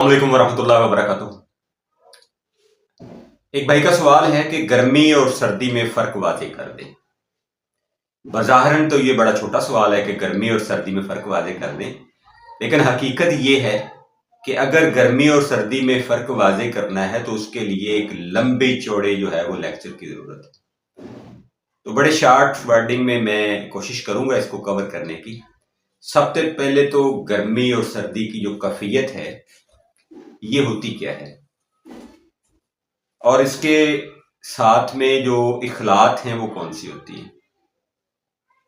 अलैकुम वरहमतुल्लाहि वबरकातुह। एक भाई का सवाल है कि गर्मी और सर्दी में फ़र्क वाज़ेह कर दें। बज़ाहिरन तो ये बड़ा छोटा सवाल है कि गर्मी और सर्दी में फ़र्क वाज़ेह कर दें, लेकिन हकीकत ये है कि अगर गर्मी और सर्दी में फ़र्क वाज़ेह करना है तो उसके लिए एक लंबे चौड़े जो है वो लेक्चर की ज़रूरत है। तो बड़े शॉर्ट वर्डिंग में मैं कोशिश करूँगा इसको कवर करने की। सबसे पहले तो गर्मी और सर्दी की जो कैफियत है ये होती क्या है, और इसके साथ में जो इखलात हैं वो कौन सी होती हैं।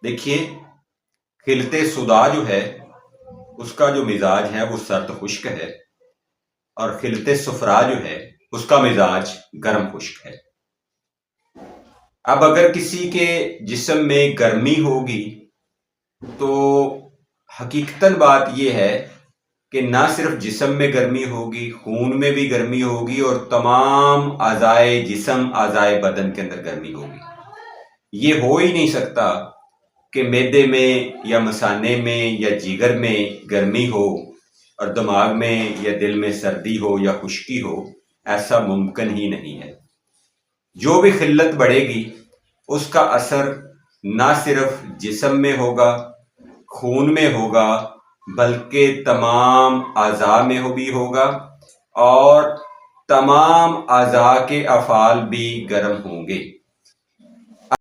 देखिए, खिलते सुदा जो है उसका जो मिजाज है वो सर्द खुश्क है, और खिलते सफरा जो है उसका मिजाज गर्म खुश्क है। अब अगर किसी के जिस्म में गर्मी होगी तो हकीकतन बात यह है कि ना सिर्फ जिस्म में गर्मी होगी, खून में भी गर्मी होगी, और तमाम आज़ाए जिस्म आज़ाए बदन के अंदर गर्मी होगी। ये हो ही नहीं सकता कि मैदे में या मसाने में या जिगर में गर्मी हो और दिमाग में या दिल में सर्दी हो या खुश्की हो। ऐसा मुमकिन ही नहीं है। जो भी खिल्लत बढ़ेगी उसका असर ना सिर्फ जिस्म में होगा, खून में होगा, बल्कि तमाम आज़ा में भी होगा, और तमाम आज़ा के अफ़ाल भी गर्म होंगे।